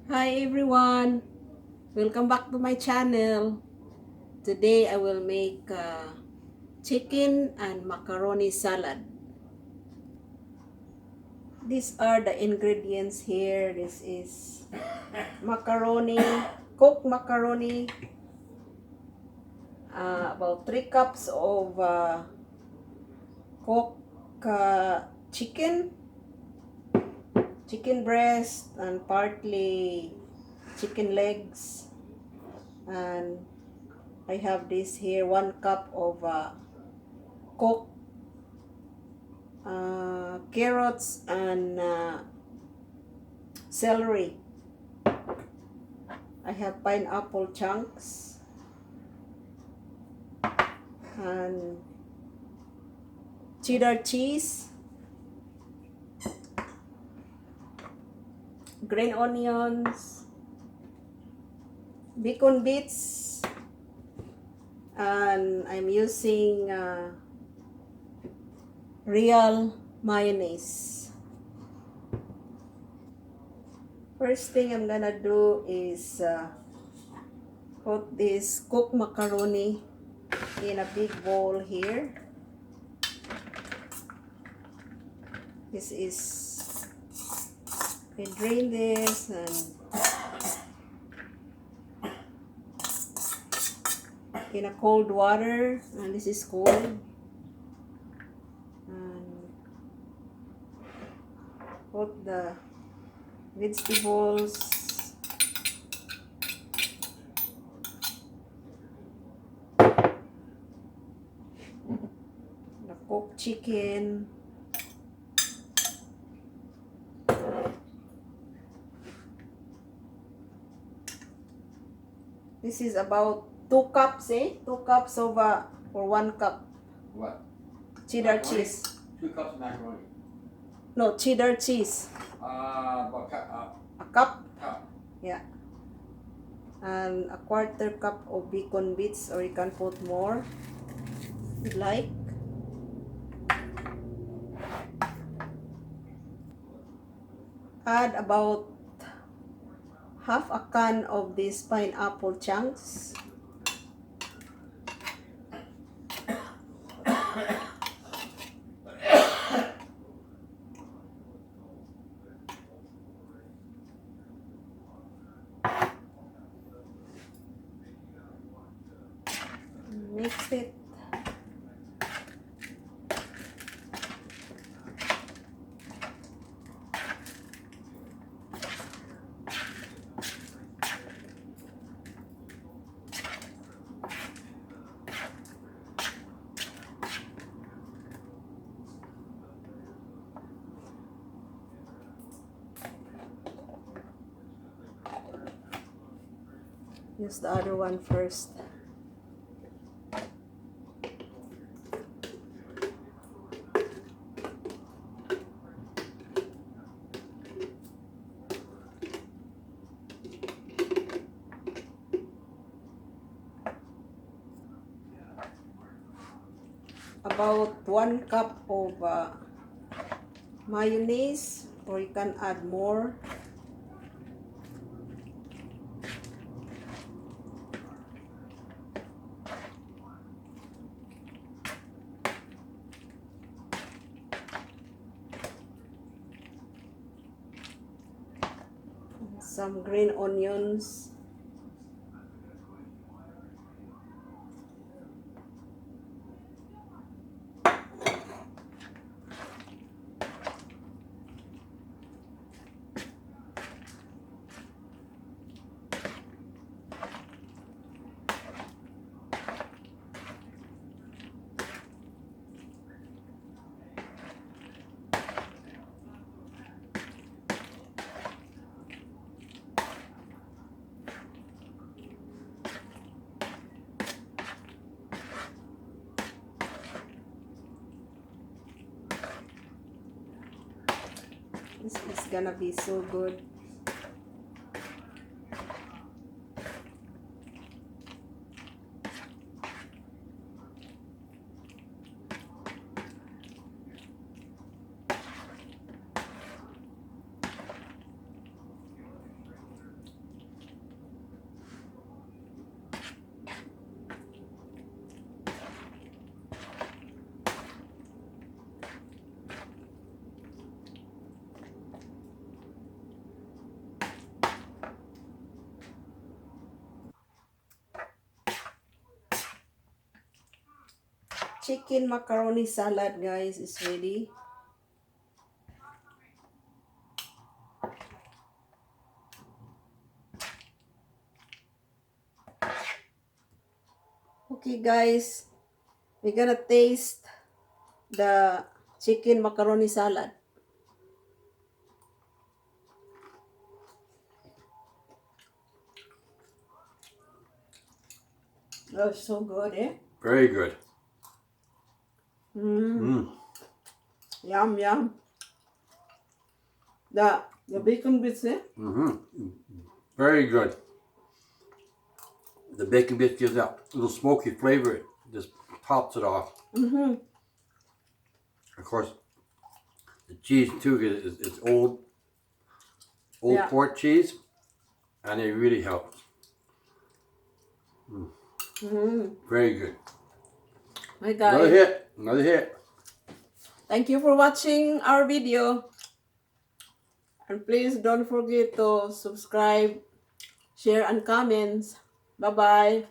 Hi everyone, welcome back to my channel. Today I will make chicken and macaroni salad. These are the ingredients here. This is macaroni, cooked macaroni, about 3 cups of cooked chicken, chicken breast, and partly chicken legs. And I have this here, 1 cup of cooked carrots and celery. I have pineapple chunks and cheddar cheese, green onions, bacon bits, and I'm using real mayonnaise. First thing I'm gonna do is put this cooked macaroni in a big bowl here. This is, I drain this and in a cold water, and this is cold, and put the vegetables, the cooked chicken, this is about 2 cups, 2 cups of or 1 cup What? cheddar Macaroni? cheese. 2 cups of macaroni. No, cheddar cheese. About A cup, cup. yeah. And a 1/4 cup of bacon bits, or you can put more if you like. Add about half a can of these pineapple chunks. Mix it. Use the other one first. About 1 cup of mayonnaise, or you can add more. Some green onions. This is gonna be so good. chicken macaroni salad, guys, is ready. Okay, guys, we're gonna taste the chicken macaroni salad. Oh, so good, eh? Very good. Yum, yum. The bacon bits, eh? Very good. The bacon bit gives that little smoky flavor. It just tops it off. Of course, the cheese too is it's old Yeah. port cheese, and it really helps. Very good. Hi, Another guys. hit. Another hit. Thank you for watching our video. And please don't forget to subscribe, share, and comments. Bye-bye.